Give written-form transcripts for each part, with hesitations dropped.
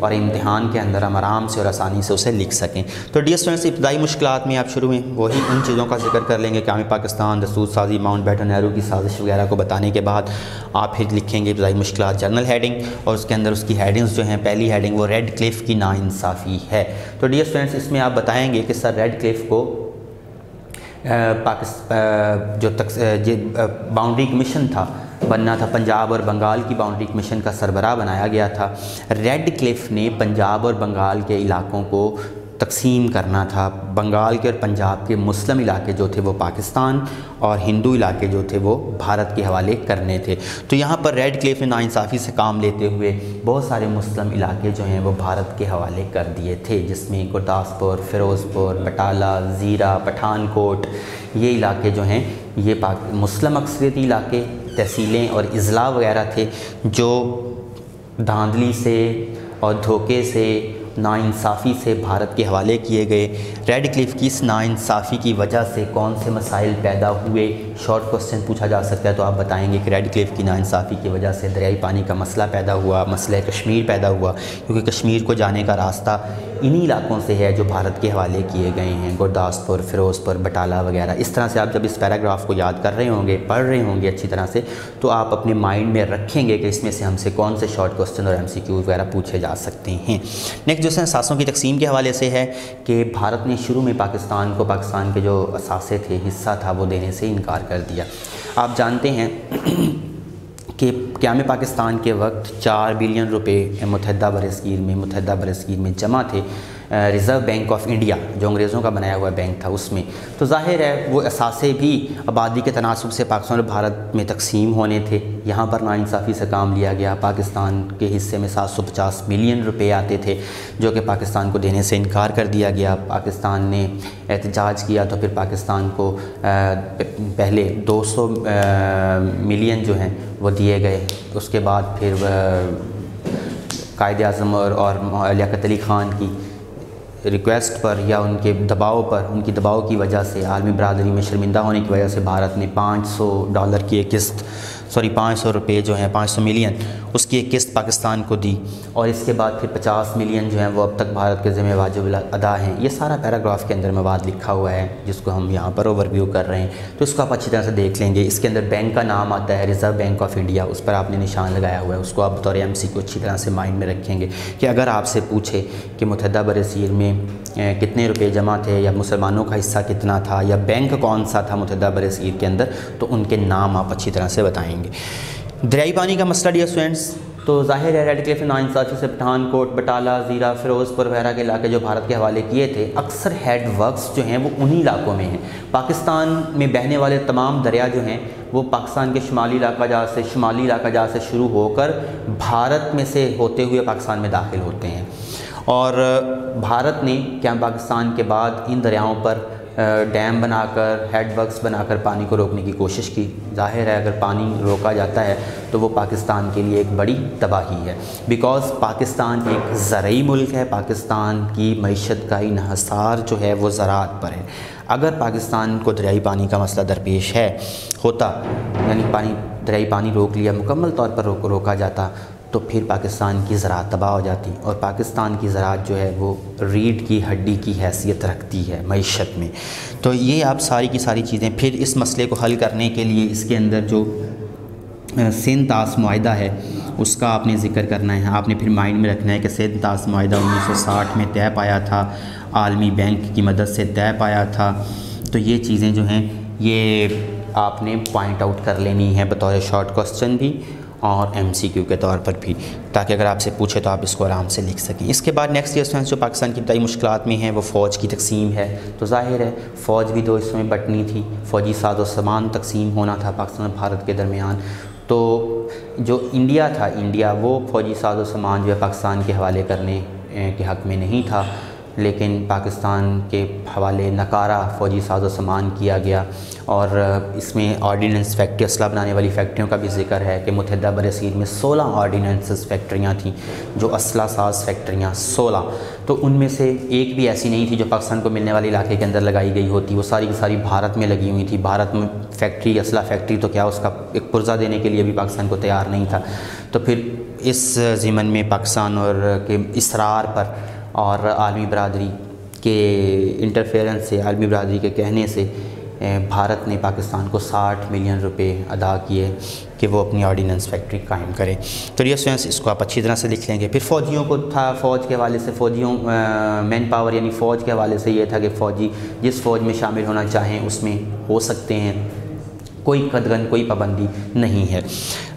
اور امتحان کے اندر ہم آرام سے اور آسانی سے اسے لکھ سکیں۔ تو ڈیئر اسٹوڈنٹس، ابتدائی مشکلات میں آپ شروع میں وہی ان چیزوں کا ذکر کر لیں گے، قیام پاکستان، دستور سازی، ماؤنٹ بیٹن نہرو کی سازش وغیرہ کو بتانے کے بعد آپ پھر لکھیں گے ابتدائی مشکلات جنرل ہیڈنگ، اور اس کے اندر اس کی ہیڈنگز جو ہیں، پہلی ہیڈنگ وہ ریڈ کلف کی ناانصافی ہے۔ تو ڈیئر اسٹوڈنٹس، اس میں آپ بتائیں گے کہ سر ریڈ کلف کو جو باؤنڈری کمیشن تھا بننا تھا، پنجاب اور بنگال کی باؤنڈری کمیشن کا سربراہ بنایا گیا تھا۔ ریڈ کلف نے پنجاب اور بنگال کے علاقوں کو تقسیم کرنا تھا۔ بنگال کے اور پنجاب کے مسلم علاقے جو تھے وہ پاکستان اور ہندو علاقے جو تھے وہ بھارت کے حوالے کرنے تھے۔ تو یہاں پر ریڈ کلف نے ناانصافی سے کام لیتے ہوئے بہت سارے مسلم علاقے جو ہیں وہ بھارت کے حوالے کر دیے تھے، جس میں گرداسپور، فیروز پور، بٹالہ، زیرہ، پٹھان کوٹ، یہ علاقے جو ہیں یہ مسلم اکثریتی علاقے، تحصیلیں اور اضلاع وغیرہ تھے جو دھاندلی سے اور دھوکے سے، ناانصافی سے بھارت کے حوالے کیے گئے۔ ریڈ کلف کی اس ناانصافی کی وجہ سے کون سے مسائل پیدا ہوئے، شارٹ کوسچن پوچھا جا سکتا ہے، تو آپ بتائیں گے کہ ریڈ کلف کی ناانصافی کی وجہ سے دریائی پانی کا مسئلہ پیدا ہوا، مسئلہ کشمیر پیدا ہوا، کیونکہ کشمیر کو جانے کا راستہ انہی علاقوں سے ہے جو بھارت کے حوالے کیے گئے ہیں، گرداسپور، فیروز پور، بٹالہ وغیرہ۔ اس طرح سے آپ جب اس پیراگراف کو یاد کر رہے ہوں گے، پڑھ رہے ہوں گے اچھی طرح سے، تو آپ اپنے مائنڈ میں رکھیں گے کہ اس میں سے ہم سے کون سے شارٹ کوسچن اور MCQ وغیرہ پوچھے جا سکتے ہیں۔ نیکسٹ جو ہے اثاثوں کی تقسیم کے حوالے سے ہے کہ بھارت نے شروع میں پاکستان کے جو اثاثے تھے، حصہ تھا، وہ دینے سے انکار کر دیا۔ آپ جانتے ہیں کہ قیام پاکستان کے وقت 4 بلین روپے متحدہ برصغیر میں جمع تھے ریزرو بینک آف انڈیا، جو انگریزوں کا بنایا ہوا بینک تھا، اس میں۔ تو ظاہر ہے وہ اثاثے بھی آبادی کے تناسب سے پاکستان اور بھارت میں تقسیم ہونے تھے۔ یہاں پر ناانصافی سے کام لیا گیا۔ پاکستان کے حصے میں 750 ملین روپے آتے تھے، جو کہ پاکستان کو دینے سے انکار کر دیا گیا۔ پاکستان نے احتجاج کیا تو پھر پاکستان کو پہلے 200 ملین جو ہیں وہ دیے گئے۔ اس کے بعد پھر قائد اعظم اور لیاقت علی خان کی ریکویسٹ پر یا ان کے دباؤ پر، ان کی دباؤ کی وجہ سے، عالمی برادری میں شرمندہ ہونے کی وجہ سے بھارت نے $500 کی ایک قسط، 500 روپے جو ہیں، 500 ملین، اس کی ایک قسط پاکستان کو دی، اور اس کے بعد پھر 50 ملین جو ہیں وہ اب تک بھارت کے ذمہ واجب ادا ہیں۔ یہ سارا پیراگراف کے اندر مواد لکھا ہوا ہے جس کو ہم یہاں پر اوور ویو کر رہے ہیں، تو اس کو آپ اچھی طرح سے دیکھ لیں گے۔ اس کے اندر بینک کا نام آتا ہے ریزرو بینک آف انڈیا، اس پر آپ نے نشان لگایا ہوا ہے، اس کو آپ بطور MCQ اچھی طرح سے مائنڈ میں رکھیں گے کہ اگر آپ سے پوچھے کہ متحدہ برصغیر میں کتنے روپے جمع تھے، یا مسلمانوں کا حصہ کتنا تھا، یا بینک کون سا تھا متحدہ برصغیر کے اندر، تو ان کے نام آپ اچھی طرح سے بتائیں گے۔ دریائی پانی کا مسئلہ ڈیئر اسٹوڈنٹس، تو ظاہر ہے ریڈ کلف نے ناانصافی سے پٹھان کوٹ، بٹالہ، زیرہ، فیروز پور وغیرہ کے علاقے جو بھارت کے حوالے کیے تھے، اکثر ہیڈ ورکس جو ہیں وہ انہی علاقوں میں ہیں۔ پاکستان میں بہنے والے تمام دریا جو ہیں وہ پاکستان کے شمالی علاقہ جات سے شروع ہو کر بھارت میں سے ہوتے ہوئے پاکستان میں داخل ہوتے ہیں، اور بھارت نے قیام پاکستان کے بعد ان دریاؤں پر ڈیم بنا کر، ہیڈ ورکس بنا کر پانی کو روکنے کی کوشش کی۔ ظاہر ہے اگر پانی روکا جاتا ہے تو وہ پاکستان کے لیے ایک بڑی تباہی ہے، بیکاز پاکستان ایک زرعی ملک ہے۔ پاکستان کی معیشت کا انحصار جو ہے وہ زراعت پر ہے۔ اگر پاکستان کو دریائی پانی کا مسئلہ درپیش ہوتا، یعنی دریائی پانی روک لیا، مکمل طور پر روکا جاتا، تو پھر پاکستان کی زراعت تباہ ہو جاتی، اور پاکستان کی زراعت جو ہے وہ ریڑھ کی ہڈی کی حیثیت رکھتی ہے معیشت میں۔ تو یہ آپ ساری کی ساری چیزیں، پھر اس مسئلے کو حل کرنے کے لیے اس کے اندر جو سندھ طاس معاہدہ ہے اس کا آپ نے ذکر کرنا ہے۔ آپ نے پھر مائنڈ میں رکھنا ہے کہ سندھ طاس معاہدہ 1960 میں طے پایا تھا، عالمی بینک کی مدد سے طے پایا تھا۔ تو یہ چیزیں جو ہیں یہ آپ نے پوائنٹ آؤٹ کر لینی ہے بطور شارٹ کوسچن بھی اور MCQ کے طور پر بھی، تاکہ اگر آپ سے پوچھے تو آپ اس کو آرام سے لکھ سکیں۔ اس کے بعد نیکسٹ اسٹوڈنٹس جو پاکستان کی ابتدائی مشکلات میں ہیں وہ فوج کی تقسیم ہے۔ تو ظاہر ہے فوج بھی 2 حصوں میں بٹنی تھی، فوجی ساز و سامان تقسیم ہونا تھا پاکستان اور بھارت کے درمیان۔ تو جو انڈیا تھا، وہ فوجی ساز و سامان جو ہے پاکستان کے حوالے کرنے کے حق میں نہیں تھا، لیکن پاکستان کے حوالے نکارہ فوجی ساز و سامان کیا گیا، اور اس میں آرڈیننس فیکٹری، اسلحہ بنانے والی فیکٹریوں کا بھی ذکر ہے کہ متحدہ برصغیر میں 16 آرڈیننسز فیکٹریاں تھیں، جو اسلحہ ساز فیکٹریاں 16۔ تو ان میں سے ایک بھی ایسی نہیں تھی جو پاکستان کو ملنے والے علاقے کے اندر لگائی گئی ہوتی، وہ ساری کی ساری بھارت میں لگی ہوئی تھی۔ بھارت میں فیکٹری، اسلحہ فیکٹری تو کیا، اس کا ایک پرزہ دینے کے لیے بھی پاکستان کو تیار نہیں تھا۔ تو پھر اس ضمن میں پاکستان اور کے اصرار پر اور عالمی برادری کے انٹرفیئرنس سے، عالمی برادری کے کہنے سے بھارت نے پاکستان کو 60 ملین روپے ادا کیے کہ وہ اپنی آرڈیننس فیکٹری قائم کرے۔ تو ڈیئر اسٹوڈنٹس، اس کو آپ اچھی طرح سے لکھ لیں گے۔ پھر فوجیوں کو تھا، فوج کے حوالے سے فوجیوں مین پاور یعنی فوج کے حوالے سے یہ تھا کہ فوجی جس فوج میں شامل ہونا چاہیں اس میں ہو سکتے ہیں، کوئی قدغن، کوئی پابندی نہیں ہے۔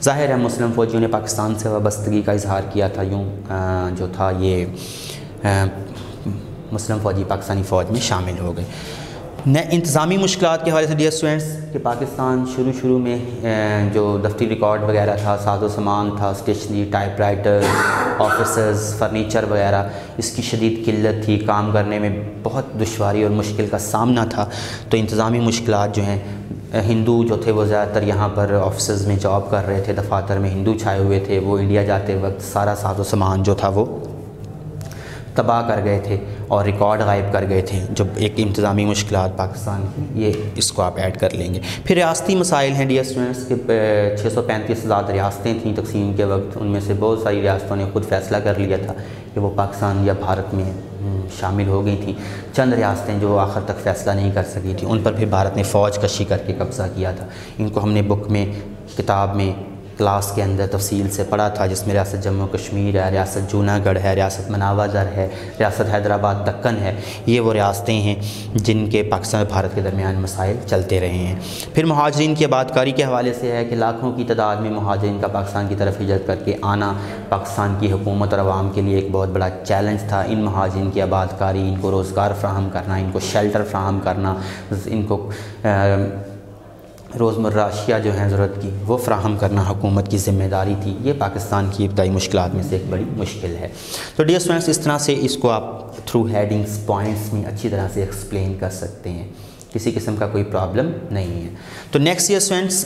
ظاہر ہے مسلم فوجیوں نے پاکستان سے وابستگی کا اظہار کیا تھا، یوں جو تھا یہ مسلم فوجی پاکستانی فوج میں شامل ہو گئے۔ انتظامی مشکلات کے حوالے سے ڈیئر اسٹوڈنٹس کہ پاکستان شروع میں جو دفتری ریکارڈ وغیرہ تھا، ساز و سامان تھا، stationery, type writer, offices, furniture وغیرہ، اس کی شدید قلت تھی، کام کرنے میں بہت دشواری اور مشکل کا سامنا تھا۔ تو انتظامی مشکلات جو ہیں، ہندو جو تھے وہ زیادہ تر یہاں پر آفیسز میں جاب کر رہے تھے، دفاتر میں ہندو چھائے ہوئے تھے، وہ انڈیا جاتے وقت سارا ساز و سامان جو تھا وہ تباہ کر گئے تھے اور ریکارڈ غائب کر گئے تھے، جو ایک انتظامی مشکلات پاکستان کی، یہ اس کو آپ ایڈ کر لیں گے۔ پھر ریاستی مسائل ہیں ڈیئر اسٹوڈنٹس کہ 635 آزاد ریاستیں تھیں تقسیم کے وقت، ان میں سے بہت ساری ریاستوں نے خود فیصلہ کر لیا تھا کہ وہ پاکستان یا بھارت میں شامل ہو گئی تھیں۔ چند ریاستیں جو آخر تک فیصلہ نہیں کر سکی تھیں، ان پر پھر بھارت نے فوج کشی کر کے قبضہ کیا تھا۔ ان کو ہم نے بک میں، کتاب میں، کلاس کے اندر تفصیل سے پڑھا تھا، جس میں ریاست جموں کشمیر ہے، ریاست جوناگڑھ ہے، ریاست مناوا در ہے، ریاست حیدرآباد دکن ہے۔ یہ وہ ریاستیں ہیں جن کے پاکستان اور بھارت کے درمیان مسائل چلتے رہے ہیں۔ پھر مہاجرین کی آبادکاری کے حوالے سے ہے کہ لاکھوں کی تعداد میں مہاجرین کا پاکستان کی طرف ہجرت کر کے آنا پاکستان کی حکومت اور عوام کے لیے ایک بہت بڑا چیلنج تھا۔ ان مہاجرین کی آبادکاری، ان کو روزگار فراہم کرنا، ان کو شیلٹر فراہم کرنا، ان کو روزمرہ اشیاء جو ہیں ضرورت کی وہ فراہم کرنا حکومت کی ذمہ داری تھی۔ یہ پاکستان کی ابتدائی مشکلات میں سے ایک بڑی مشکل ہے۔ تو ڈیئر اسٹوڈنٹس، اس طرح سے اس کو آپ تھرو ہیڈنگز، پوائنٹس میں اچھی طرح سے ایکسپلین کر سکتے ہیں، کسی قسم کا کوئی پرابلم نہیں ہے۔ تو نیکسٹ ڈیئر اسٹوڈنٹس،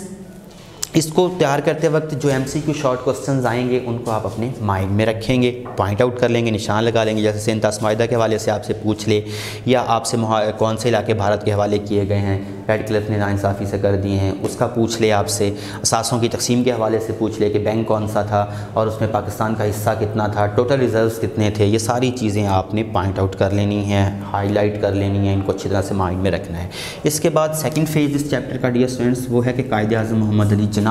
اس کو تیار کرتے وقت جو MCQ شارٹ کوسچنز آئیں گے ان کو آپ اپنے مائنڈ میں رکھیں گے، پوائنٹ آؤٹ کر لیں گے، نشان لگا لیں گے۔ جیسے سینتاس معاہدہ کے حوالے سے آپ سے پوچھ لے، یا آپ سے کون سے علاقے بھارت کے حوالے کیے گئے ہیں، ریڈ کلف نے ناانصافی سے کر دیے ہیں، اس کا پوچھ لے آپ سے۔ اثاثوں کی تقسیم کے حوالے سے پوچھ لے کہ بینک کون سا تھا اور اس میں پاکستان کا حصہ کتنا تھا، ٹوٹل ریزروز کتنے تھے، یہ ساری چیزیں آپ نے پوائنٹ آؤٹ کر لینی ہیں، ہائی لائٹ کر لینی ہیں، ان کو اچھی طرح سے مائنڈ میں رکھنا ہے۔ اس کے بعد سیکنڈ فیز اس چیپٹر کا ڈیئر اسٹوڈنٹس وہ ہے کہ قائد اعظم محمد علی جناح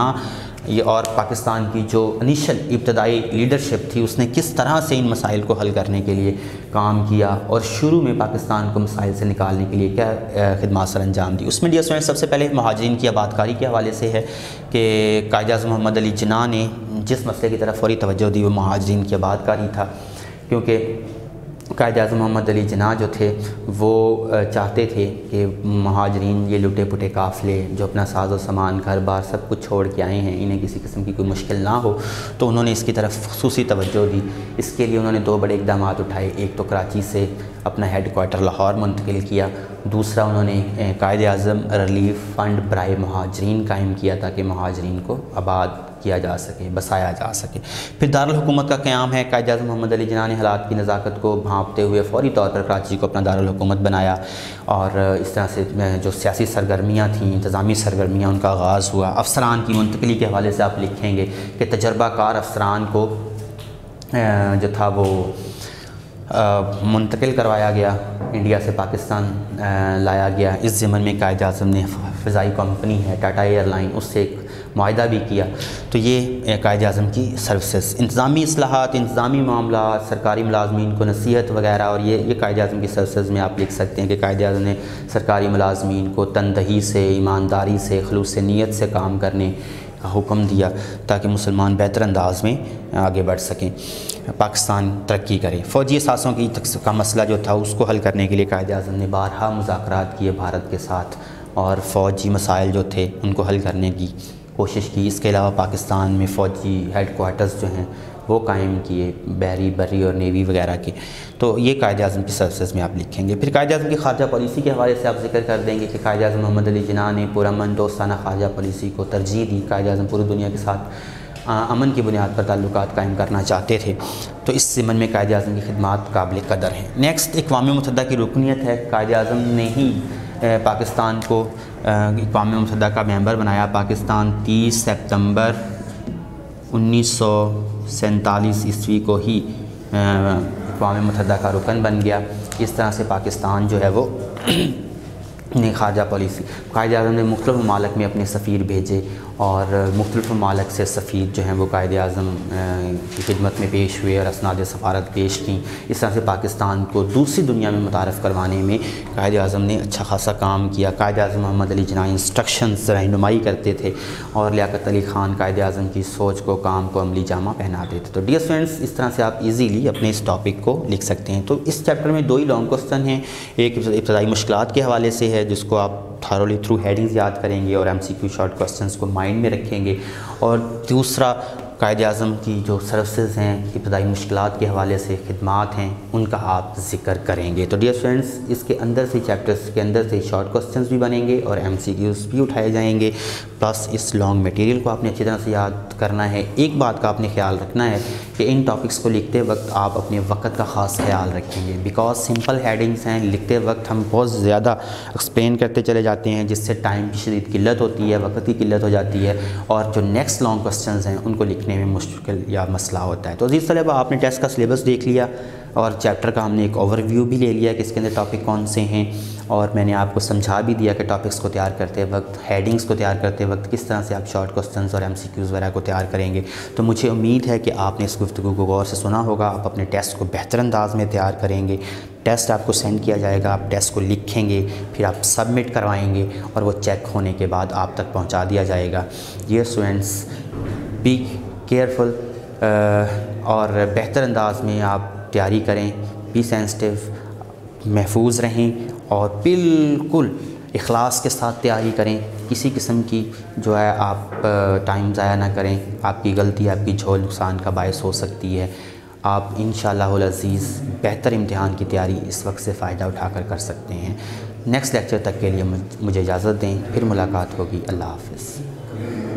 یہ اور پاکستان کی جو انیشل ابتدائی لیڈرشپ تھی اس نے کس طرح سے ان مسائل کو حل کرنے کے لیے کام کیا اور شروع میں پاکستان کو مسائل سے نکالنے کے لیے کیا خدمات سر انجام دی۔ اس میں ڈیئر اسٹوڈنٹس سب سے پہلے مہاجرین کی آبادکاری کے حوالے سے ہے کہ قائد اعظم محمد علی جناح نے جس مسئلے کی طرف فوری توجہ دی وہ مہاجرین کی آبادکاری تھا، کیونکہ قائد اعظم محمد علی جناح جو تھے وہ چاہتے تھے کہ مہاجرین یہ لٹے پٹے قافلے جو اپنا ساز و سامان، گھر بار سب کچھ چھوڑ کے آئے ہیں، انہیں کسی قسم کی کوئی مشکل نہ ہو، تو انہوں نے اس کی طرف خصوصی توجہ دی۔ اس کے لیے انہوں نے 2 بڑے اقدامات اٹھائے۔ ایک تو کراچی سے اپنا ہیڈ کوارٹر لاہور منتقل کیا، دوسرا انہوں نے قائد اعظم ریلیف فنڈ برائے مہاجرین قائم کیا تاکہ مہاجرین کو آباد کیا جا سکے، بسایا جا سکے۔ پھر دارالحکومت کا قیام ہے۔ قائد اعظم محمد علی جناح نے حالات کی نزاکت کو بھانپتے ہوئے فوری طور پر کراچی کو اپنا دارالحکومت بنایا، اور اس طرح سے جو سیاسی سرگرمیاں تھیں، انتظامی سرگرمیاں، ان کا آغاز ہوا۔ افسران کی منتقلی کے حوالے سے آپ لکھیں گے کہ تجربہ کار افسران کو جو تھا وہ منتقل کروایا گیا، انڈیا سے پاکستان لایا گیا۔ اس ضمن میں قائد اعظم نے فضائی کمپنی ہے ٹاٹا ایئر لائن، اس سے ایک معاہدہ بھی کیا۔ تو یہ قائد اعظم کی سروسز، انتظامی اصلاحات، انتظامی معاملات، سرکاری ملازمین کو نصیحت وغیرہ، اور یہ قائد اعظم کی سروسز میں آپ لکھ سکتے ہیں کہ قائد اعظم نے سرکاری ملازمین کو تندہی سے، ایمانداری سے، خلوص نیت سے کام کرنے کا حکم دیا تاکہ مسلمان بہتر انداز میں آگے بڑھ سکیں، پاکستان ترقی کرے۔ فوجی اثاثوں کا مسئلہ جو تھا اس کو حل کرنے کے لیے قائد اعظم نے بارہا مذاکرات کیے بھارت کے ساتھ، اور فوجی مسائل جو تھے ان کو حل کرنے کی کوشش کی۔ اس کے علاوہ پاکستان میں فوجی ہیڈ کوارٹرز جو ہیں وہ قائم کیے، بحری، بری اور نیوی وغیرہ کے۔ تو یہ قائد اعظم کی سروسز میں آپ لکھیں گے۔ پھر قائد اعظم کی خارجہ پالیسی کے حوالے سے آپ ذکر کر دیں گے کہ قائد اعظم محمد علی جناح نے پرامن دوستانہ خارجہ پالیسی کو ترجیح دی۔ قائد اعظم پوری دنیا کے ساتھ امن کی بنیاد پر تعلقات قائم کرنا چاہتے تھے، تو اس ضمن میں قائد اعظم کی خدمات قابل قدر ہیں۔ نیکسٹ، اقوام متحدہ کی رکنیت ہے۔ قائد اعظم نے ہی پاکستان کو اقوام متحدہ کا ممبر بنایا۔ پاکستان 30 سپتمبر 1947 عیسوی کو ہی اقوام متحدہ کا رکن بن گیا۔ اس طرح سے پاکستان جو ہے وہ نے خارجہ پالیسی، قائد اعظم نے مختلف ممالک میں اپنے سفیر بھیجے اور مختلف ممالک سے سفیر جو ہیں وہ قائد اعظم کی خدمت میں پیش ہوئے اور اسناد سفارت پیش کیں۔ اس طرح سے پاکستان کو دوسری دنیا میں متعارف کروانے میں قائد اعظم نے اچھا خاصا کام کیا۔ قائد اعظم محمد علی جناح انسٹرکشنز رہنمائی کرتے تھے اور لیاقت علی خان قائد اعظم کی سوچ کو، کام کو عملی جامہ پہناتے تھے۔ تو ڈیئر اسٹوڈنٹس، اس طرح سے آپ ایزیلی اپنے اس ٹاپک کو لکھ سکتے ہیں۔ تو اس چیپٹر میں 2 ہی لانگ کوسچن ہیں، ایک ابتدائی مشکلات کے حوالے سے ہے جس کو آپ تھارولی تھرو ہیڈنگز یاد کریں گے اور MCQ شارٹ کوسچنز کو مائنڈ میں رکھیں گے، اور دوسرا قائد اعظم کی جو سروسز ہیں، ابتدائی مشکلات کے حوالے سے خدمات ہیں، ان کا آپ ذکر کریں گے۔ تو ڈیئر فرینڈس، اس کے اندر سے چیپٹرز کے اندر سے شارٹ کوسچنز بھی بنیں گے اور MCQs بھی اٹھائے جائیں گے، پلس اس لانگ میٹیریل کو آپ نے اچھی طرح سے یاد کرنا ہے۔ ایک بات کا آپ نے خیال رکھنا ہے کہ ان ٹاپکس کو لکھتے وقت آپ اپنے وقت کا خاص خیال رکھیں گے، بیکاز سمپل ہیڈنگز ہیں، لکھتے وقت ہم بہت زیادہ ایکسپلین کرتے چلے جاتے ہیں جس سے ٹائم کی شدید قلت ہوتی ہے، وقت کی قلت ہو جاتی ہے، اور جو نیکسٹ لانگ کوسچنز ہیں ان کو لکھنے میں مشکل یا مسئلہ ہوتا ہے۔ تو عزیز طلبہ، آپ نے ٹیسٹ کا سلیبس دیکھ لیا اور چیپٹر کا ہم نے ایک اوور ویو بھی لے لیا کہ اس کے اندر ٹاپک کون سے ہیں، اور میں نے آپ کو سمجھا بھی دیا کہ ٹاپکس کو تیار کرتے وقت، ہیڈنگز کو تیار کرتے وقت کس طرح سے آپ شارٹ کوسچنز اور MCQs وغیرہ کو تیار کریں گے۔ تو مجھے امید ہے کہ آپ نے اس گفتگو کو غور سے سنا ہوگا، آپ اپنے ٹیسٹ کو بہتر انداز میں تیار کریں گے۔ ٹیسٹ آپ کو سینڈ کیا جائے گا، آپ ٹیسٹ کو لکھیں گے، پھر آپ سبمٹ کروائیں گے اور وہ چیک ہونے کے بعد آپ تک پہنچا دیا جائے گا۔ ڈیئر اسٹوڈنٹس، بی کیئرفل اور بہتر انداز میں آپ تیاری کریں، بی سینسٹیو، محفوظ رہیں اور بالکل اخلاص کے ساتھ تیاری کریں۔ کسی قسم کی جو ہے آپ ٹائم ضائع نہ کریں، آپ کی غلطی آپ کی جھول نقصان کا باعث ہو سکتی ہے۔ آپ انشاءاللہ العزیز بہتر امتحان کی تیاری اس وقت سے فائدہ اٹھا کر سکتے ہیں۔ نیکسٹ لیکچر تک کے لیے مجھے اجازت دیں، پھر ملاقات ہوگی۔ اللہ حافظ۔